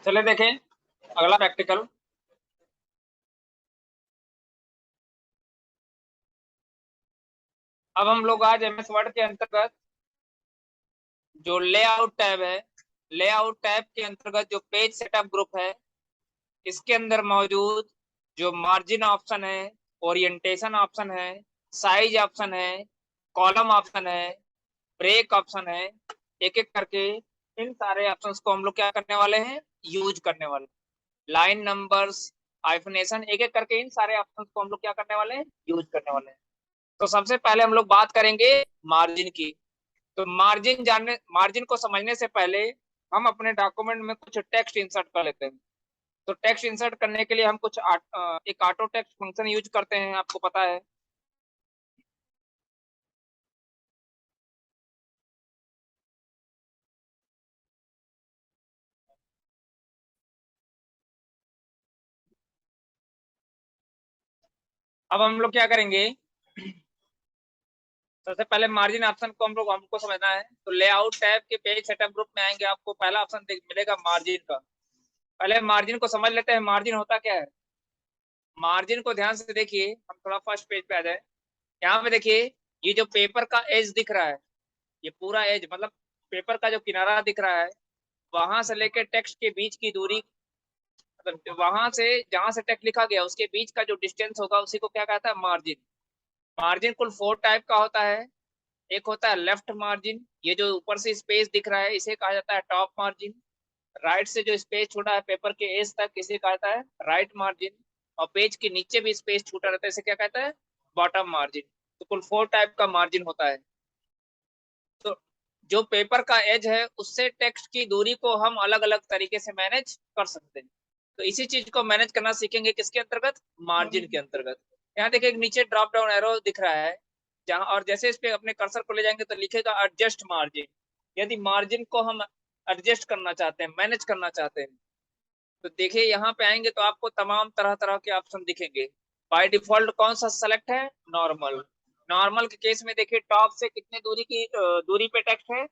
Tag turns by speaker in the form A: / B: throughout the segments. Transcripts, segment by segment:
A: चले देखें अगला प्रैक्टिकल। अब हम लोग आज एमएस वर्ड के अंतर्गत जो लेआउट टैब है, लेआउट टैब के अंतर्गत जो पेज सेटअप ग्रुप है, इसके अंदर मौजूद जो मार्जिन ऑप्शन है, ओरिएंटेशन ऑप्शन है, साइज ऑप्शन है, कॉलम ऑप्शन है, ब्रेक ऑप्शन है, एक एक करके इन सारे ऑप्शंस को हम लोग क्या करने वाले हैं, यूज करने वाले हैं। लाइन नंबर्स, हाइफनेशन, एक एक करके इन सारे ऑप्शंस को हम लोग क्या करने वाले हैं, यूज करने वाले हैं। तो सबसे पहले हम लोग बात करेंगे मार्जिन की। तो मार्जिन को समझने से पहले हम अपने डॉक्यूमेंट में कुछ टेक्स्ट इंसर्ट कर लेते हैं। तो टेक्स्ट इंसर्ट करने के लिए हम एक ऑटो टेक्स्ट फंक्शन यूज करते हैं, आपको पता है। अब हम लोग क्या करेंगे, सबसे पहले मार्जिन ऑप्शन को हमको समझना है। तो लेआउट टैब के पेज सेटअप ग्रुप में आएंगे, आपको पहला ऑप्शन मिलेगा मार्जिन का। पहले मार्जिन को समझ लेते हैं, मार्जिन होता क्या है। मार्जिन को ध्यान से देखिए, हम थोड़ा फर्स्ट पेज पे आ जाए। यहाँ पे देखिए, ये जो पेपर का एज दिख रहा है, ये पूरा एज मतलब पेपर का जो किनारा दिख रहा है, वहां से लेकर टेक्स्ट के बीच की दूरी, मतलब वहां से जहां से टेक्स्ट लिखा गया उसके बीच का जो डिस्टेंस होगा, उसी को क्या कहता है, मार्जिन। मार्जिन कुल 4 टाइप का होता है। एक होता है लेफ्ट मार्जिन, ये जो ऊपर से स्पेस दिख रहा है इसे कहा जाता है टॉप मार्जिन। राइट से जो स्पेस छूटा है पेपर के एज तक, इसे कहा जाता है राइट मार्जिन। और पेज के नीचे भी स्पेस छूटा रहता है, इसे क्या कहता है, बॉटम मार्जिन। तो कुल 4 टाइप का मार्जिन होता है। तो जो पेपर का एज है उससे टेक्स्ट की दूरी को हम अलग अलग तरीके से मैनेज कर सकते हैं। तो इसी चीज को मैनेज करना सीखेंगे किसके अंतर्गत, मार्जिन के अंतर्गत। यहाँ देखिए, एक नीचे ड्रॉप डाउन एरो दिख रहा है जहां, और जैसे इस पे अपने कर्सर को ले जाएंगे तो लिखेगा एडजस्ट मार्जिन। यदि मार्जिन को हम एडजस्ट करना चाहते हैं, मैनेज करना चाहते हैं, तो देखिए यहाँ पे आएंगे तो आपको तमाम तरह तरह के ऑप्शन दिखेंगे। बाय डिफॉल्ट कौन सा सेलेक्ट है, नॉर्मल। नॉर्मल के केस में देखिए, टॉप से कितने दूरी पे टेक्स्ट है,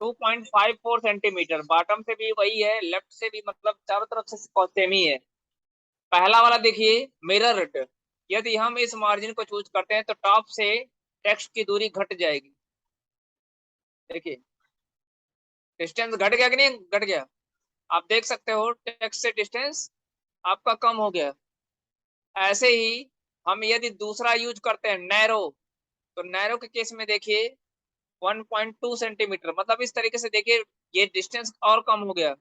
A: 2.54 सेंटीमीटर। बॉटम से भी वही है, लेफ्ट से भी, मतलब चारों तरफ से सेम ही है। पहला वाला देखिए, मिरर इट। यदि हम इस मार्जिन को चूज करते हैं तो टॉप से टेक्स्ट की दूरी घट जाएगी। देखिए, डिस्टेंस घट गया कि नहीं घट गया, आप देख सकते हो टेक्स्ट से डिस्टेंस आपका कम हो गया। ऐसे ही हम यदि दूसरा यूज करते हैं नैरो, तो नैरो के केस में देखिए 1.2 सेंटीमीटर, मतलब इस तरीके से देखिए ये डिस्टेंस और कम हो गया।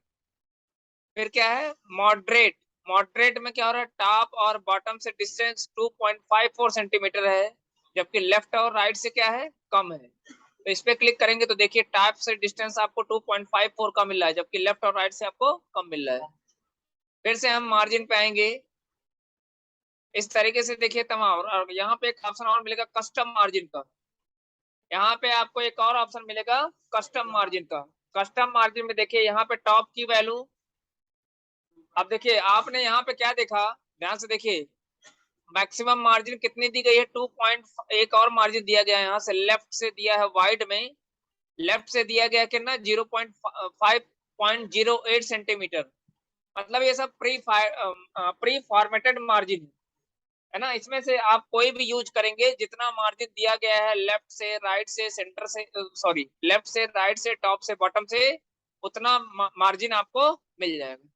A: फिर क्या है, मॉडरेट। मॉडरेट में क्या हो रहा है, टॉप और बॉटम से डिस्टेंस 2.54 सेंटीमीटर है, जबकि लेफ्ट और राइट से क्या है, कम है। तो इस पे क्लिक करेंगे तो देखिए टॉप से डिस्टेंस आपको 2.54 का मिल रहा है, जबकि लेफ्ट और राइट से आपको कम मिल रहा है। फिर से हम मार्जिन पे आएंगे, इस तरीके से देखिए तमाम, और यहाँ पे एक ऑप्शन और मिलेगा कस्टम मार्जिन का। यहाँ पे आपको एक और ऑप्शन मिलेगा कस्टम मार्जिन का। कस्टम मार्जिन में देखिए यहाँ पे टॉप की वैल्यू, अब देखिए आपने यहाँ पे क्या देखा, ध्यान से देखिए, मैक्सिमम मार्जिन कितनी दी गई है, 2 एक और मार्जिन दिया गया है यहाँ से, लेफ्ट से दिया है वाइड में, लेफ्ट से दिया गया कितना, 0.5.08 सेंटीमीटर। मतलब ये सब प्री फॉर्मेटेड मार्जिन है ना। इसमें से आप कोई भी यूज करेंगे, जितना मार्जिन दिया गया है लेफ्ट से राइट से सेंटर से, सॉरी लेफ्ट से राइट से टॉप से बॉटम से, उतना मार्जिन आपको मिल जाएगा।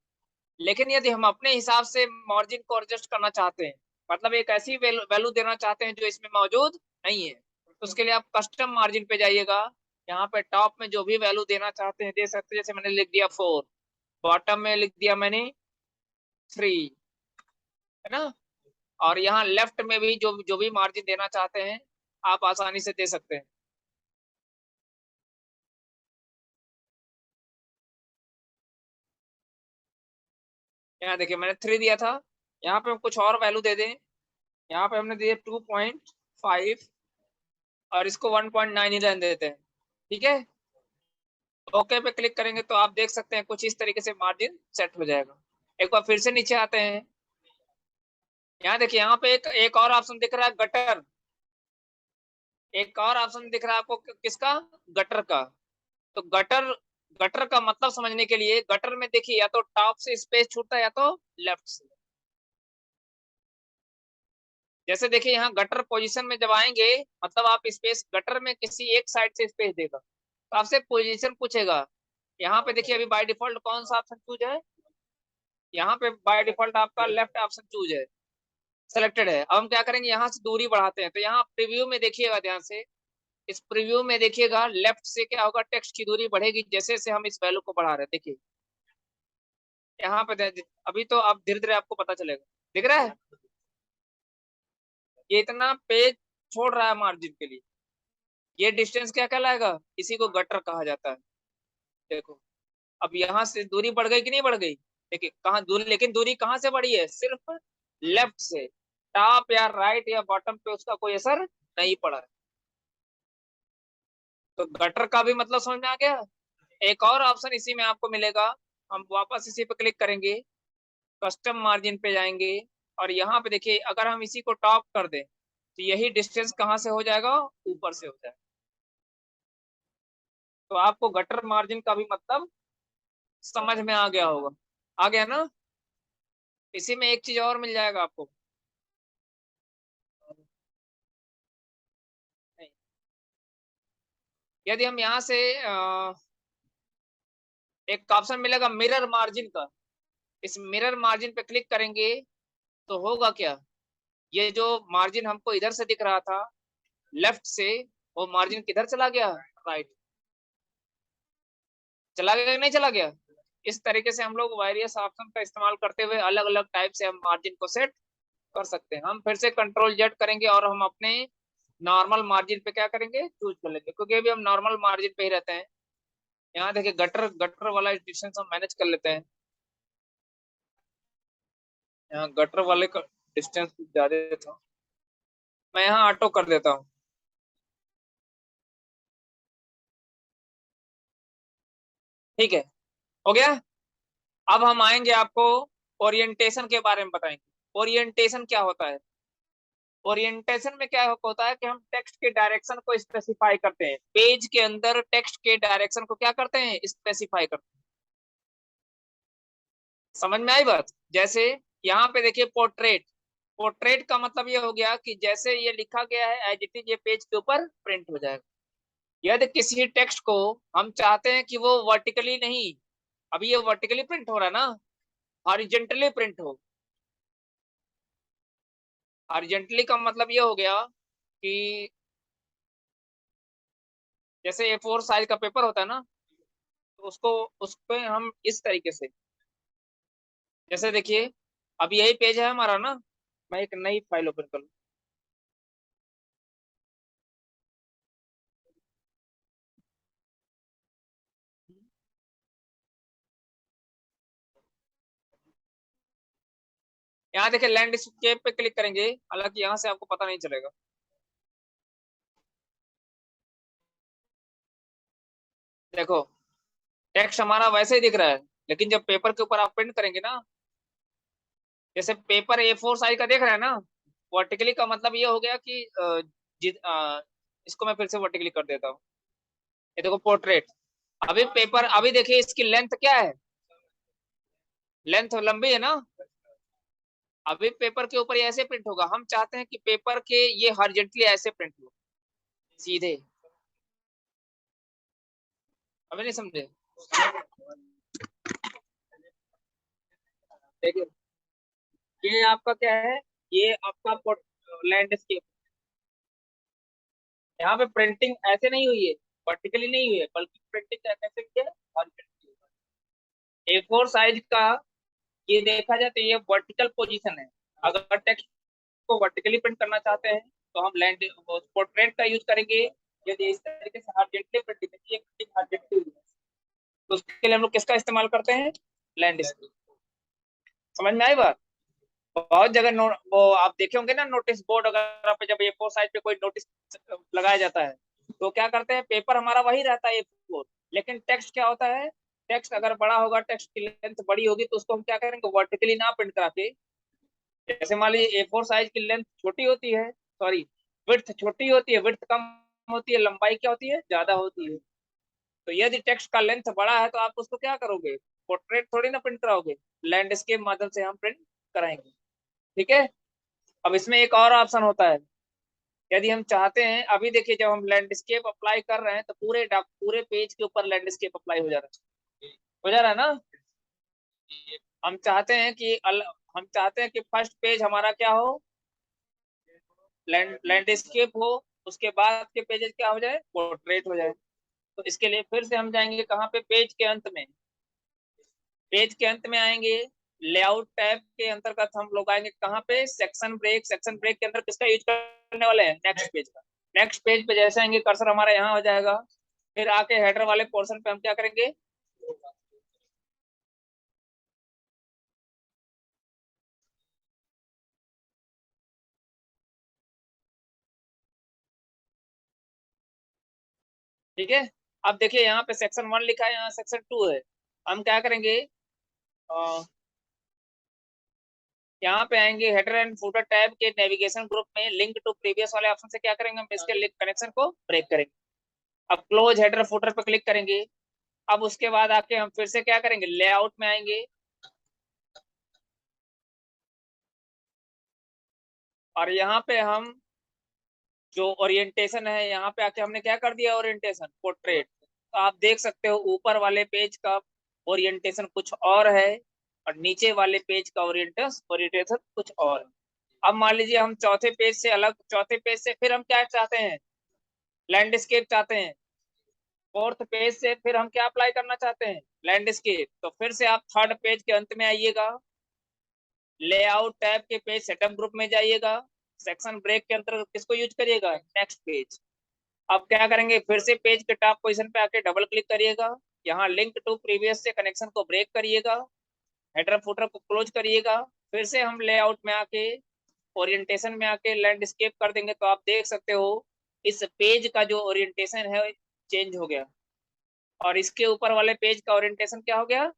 A: लेकिन यदि हम अपने हिसाब से मार्जिन को एडजस्ट करना चाहते हैं, मतलब एक ऐसी वैल्यू देना चाहते हैं जो इसमें मौजूद नहीं है, तो उसके लिए आप कस्टम मार्जिन पे जाइएगा। यहाँ पे टॉप में जो भी वैल्यू देना चाहते हैं दे सकते हैं, जैसे मैंने लिख दिया 4, बॉटम में लिख दिया मैंने 3, है ना। और यहाँ लेफ्ट में भी जो जो भी मार्जिन देना चाहते हैं आप आसानी से दे सकते हैं। यहाँ देखिए मैंने 3 दिया था, यहाँ पे हम कुछ और वैल्यू दे दें। यहाँ पे हमने दिया 2.5, और इसको 1.9 ही रहने देते हैं, ठीक है। ओके पे क्लिक करेंगे तो आप देख सकते हैं कुछ इस तरीके से मार्जिन सेट हो जाएगा। एक बार फिर से नीचे आते हैं, यहाँ देखिए, यहाँ पे एक और ऑप्शन दिख रहा है गटर। एक और ऑप्शन दिख रहा है आपको किसका, गटर का। तो गटर गटर का मतलब समझने के लिए, गटर में देखिए या तो टॉप से स्पेस छूटता है या तो लेफ्ट से। जैसे देखिए यहाँ गटर पोजीशन में जब आएंगे, मतलब आप स्पेस गटर में किसी एक साइड से स्पेस देगा तो आपसे पोजीशन पूछेगा। यहाँ पे देखिए अभी बाय डिफॉल्ट कौन सा ऑप्शन चूज है, यहाँ पे बाय डिफॉल्ट आपका लेफ्ट ऑप्शन चूज है, सेलेक्टेड है। अब हम क्या करेंगे, यहाँ से दूरी बढ़ाते हैं। तो यहाँ प्रीव्यू में देखिएगा ध्यान से, इस प्रीव्यू में देखिएगा लेफ्ट से क्या होगा, टेक्स्ट की दूरी बढ़ेगी जैसे जैसे हम इस वैल्यू को बढ़ा रहे हैं। देखिए यहाँ पे अभी तो आप धीरे धीरे आपको पता चलेगा, दिख रहा है ये इतना पेज छोड़ रहा है मार्जिन के लिए। ये डिस्टेंस क्या कहलाएगा, इसी को गटर कहा जाता है। देखो अब यहाँ से दूरी बढ़ गई कि नहीं बढ़ गई, देखिए कहाँ दूरी, लेकिन दूरी कहाँ से बढ़ी है, सिर्फ लेफ्ट से। टॉप या राइट या बॉटम पे उसका कोई असर नहीं पड़ा है। तो गटर का भी मतलब समझ में आ गया। एक और ऑप्शन इसी में आपको मिलेगा, हम वापस इसी पे क्लिक करेंगे, कस्टम मार्जिन पे जाएंगे और यहाँ पे देखिए अगर हम इसी को टॉप कर दें तो यही डिस्टेंस कहाँ से हो जाएगा, ऊपर से हो जाएगा। तो आपको गटर मार्जिन का भी मतलब समझ में आ गया होगा, आ गया ना। इसी में एक चीज और मिल जाएगा आपको, यदि हम यहाँ से एक ऑप्शन मिलेगा मिरर मार्जिन का, इस मिरर मार्जिन पे क्लिक करेंगे तो होगा क्या, ये जो मार्जिन हमको इधर से दिख रहा था लेफ्ट से, वो मार्जिन किधर चला गया, राइट। चला गया कि नहीं चला गया। इस तरीके से हम लोग वेरियस ऑप्शन का इस्तेमाल करते हुए अलग अलग टाइप से हम मार्जिन को सेट कर सकते हैं। हम फिर से कंट्रोल जेड करेंगे और हम अपने नॉर्मल मार्जिन पे क्या करेंगे, चूज कर लेंगे, क्योंकि अभी हम नॉर्मल मार्जिन पे ही रहते हैं। यहाँ देखिए गटर गटर वाला डिस्टेंस हम मैनेज कर लेते हैं। यहाँ गटर वाले का डिस्टेंस कुछ ज्यादा था, मैं यहाँ ऑटो कर देता हूँ। ठीक है, हो गया। अब हम आएंगे आपको ओरिएंटेशन के बारे में बताएंगे। ओरिएंटेशन क्या होता है, ओरिएंटेशन में क्या होता है कि हम टेक्स्ट के डायरेक्शन को स्पेसिफाई करते हैं, पेज के अंदर टेक्स्ट के डायरेक्शन को क्या करते हैं, स्पेसिफाई करते हैं। समझ में आई बात। जैसे यहाँ पे देखिए पोर्ट्रेट, पोर्ट्रेट का मतलब ये हो गया कि जैसे ये लिखा गया है एज इट इज ये पेज के ऊपर प्रिंट हो जाएगा। यदि किसी टेक्स्ट को हम चाहते हैं कि वो वर्टिकली नहीं, अभी ये वर्टिकली प्रिंट हो रहा है ना, हॉरिजेंटली प्रिंट हो। हॉरिजेंटली का मतलब ये हो गया कि जैसे A4 साइज का पेपर होता है ना, तो उसको उस पे हम इस तरीके से, जैसे देखिए अब यही पेज है हमारा ना, मैं एक नई फाइल ओपन कर लूं। यहाँ देखिए लैंडस्केप पे क्लिक करेंगे, हालांकि यहाँ से आपको पता नहीं चलेगा। देखो टेक्स्ट हमारा वैसे ही दिख रहा है, लेकिन जब पेपर के ऊपर आप प्रिंट करेंगे ना, जैसे पेपर A4 साइज का देख रहे हैं ना, वर्टिकली का मतलब ये हो गया कि इसको मैं फिर से वर्टिकली कर देता हूँ। ये देखो पोर्ट्रेट, अभी पेपर, अभी देखिए इसकी लेंथ क्या है, लेंथ लंबी है ना। अभी पेपर के ऊपर ये ऐसे प्रिंट होगा, हम चाहते हैं कि पेपर के ये हॉरिजॉन्टली ऐसे प्रिंट हो, सीधे। अभी नहीं समझे, देखिए ये आपका क्या है, ये आपका लैंडस्केप। यहाँ पे प्रिंटिंग ऐसे नहीं हुई है, वर्टिकली नहीं हुई है, बल्कि प्रिंटिंग कैसे हुई है, हॉरिजॉन्टली। A4 साइज का ये देखा जाए तो ये वर्टिकल पोजीशन है। अगर टेक्स्ट को वर्टिकली प्रिंट करना चाहते हैं तो हम लैंड पोर्ट्रेट का यूज करेंगे। यदि इस तरीके से हॉरिजॉन्टली प्रिंटिंग, ये प्रिंटिंग हॉरिजॉन्टली है, तो उसके लिए हम लोग किसका इस्तेमाल करते हैं, लैंडस्केप। समझ में आई बात। बहुत जगह वो आप देखे होंगे ना नोटिस बोर्ड वगैरह पे, जब A4 साइज पे कोई नोटिस लगाया जाता है तो क्या करते हैं, पेपर हमारा वही रहता है A4, लेकिन टेक्स्ट क्या होता है, टेक्स्ट अगर बड़ा होगा, टेक्स्ट की लेंथ बड़ी होगी तो उसको हम क्या करेंगे, वर्टिकली ना प्रिंट करा के, जैसे मान लीजिए A4 साइज की लेंथ छोटी होती है, सॉरी विड्थ छोटी होती है, विड्थ कम होती है, लंबाई क्या होती है, ज्यादा होती है। तो यदि टेक्स्ट का लेंथ बड़ा है तो आप उसको क्या करोगे, पोर्ट्रेट थोड़ी ना प्रिंट कराओगे, लैंडस्केप माध्यम से हम प्रिंट कराएंगे। ठीक है। अब इसमें एक और ऑप्शन होता है, यदि हम चाहते हैं, अभी देखिए जब हम लैंडस्केप अप्लाई कर रहे हैं तो पूरे पेज के ऊपर लैंडस्केप अप्लाई हो जा रहा है, हो जा रहा है ना। हम चाहते हैं कि हम चाहते हैं कि फर्स्ट पेज हमारा क्या हो, लैंडस्केप हो, उसके बाद के पेजेस क्या हो जाए, पोर्ट्रेट हो जाए। तो इसके लिए फिर से हम जाएंगे कहाँ पे, पेज के अंत में, पेज के अंत में आएंगे, लेआउट टैब के अंतर्गत हम लोग आएंगे कहाँ पे, सेक्शन ब्रेक। सेक्शन ब्रेक के अंदर किसका यूज करने वाले हैं, नेक्स्ट पेज का। नेक्स्ट पेज पे जैसे आएंगे कर्सर हमारा यहाँ हो जाएगा, फिर आके हेडर वाले पोर्शन पे हम क्या करेंगे, ठीक है। अब देखिए यहाँ पे सेक्शन 1 लिखा है, यहाँ सेक्शन 2 है। हम क्या करेंगे, यहाँ पे आएंगे हेडर एंड फुटर टैब के नेविगेशन ग्रुप में लिंक टू प्रीवियस वाले ऑप्शन से क्या करेंगे, हम इसके लिंक कनेक्शन को ब्रेक करेंगे। अब क्लोज हेडर फुटर पे क्लिक करेंगे। अब उसके बाद आके हम फिर से क्या करेंगे, लेआउट में आएंगे, और यहाँ पे हम जो ओरिएंटेशन है, यहाँ पे आके हमने क्या कर दिया, ओरिएंटेशन पोर्ट्रेट। तो आप देख सकते हो ऊपर वाले पेज का ओरिएंटेशन कुछ और है, और नीचे वाले पेज का ओरिएंटेशन कुछ और है। अब मान लीजिए हम चौथे पेज से फिर हम क्या चाहते हैं, लैंडस्केप चाहते हैं। फोर्थ पेज से फिर हम क्या अप्लाई करना चाहते हैं, लैंडस्केप। तो फिर से आप थर्ड पेज के अंत में आइएगा, लेआउट टैब के पेज सेटअप ग्रुप में जाइएगा, सेक्शन ब्रेक के अंतर्गत किसको यूज करिएगा, नेक्स्ट पेज। अब क्या करेंगे, फिर से पेज के टॉप पोजीशन पे आके डबल क्लिक करिएगा, यहाँ लिंक टू प्रीवियस से कनेक्शन को ब्रेक करिएगा, हेडर फुटर को क्लोज करिएगा, फिर से हम लेआउट में आके ओरिएंटेशन में आके लैंडस्केप कर देंगे। तो आप देख सकते हो इस पेज का जो ओरिएंटेशन है चेंज हो गया, और इसके ऊपर वाले पेज का ओरिएंटेशन क्या हो गया,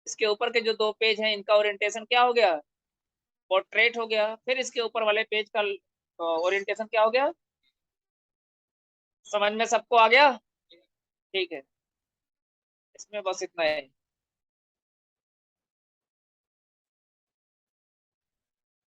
A: इसके ऊपर के जो दो पेज हैं इनका ओरिएंटेशन क्या हो गया, पोर्ट्रेट हो गया। फिर इसके ऊपर वाले पेज का ओरिएंटेशन क्या हो गया, समझ में सबको आ गया। ठीक है, इसमें बस इतना है।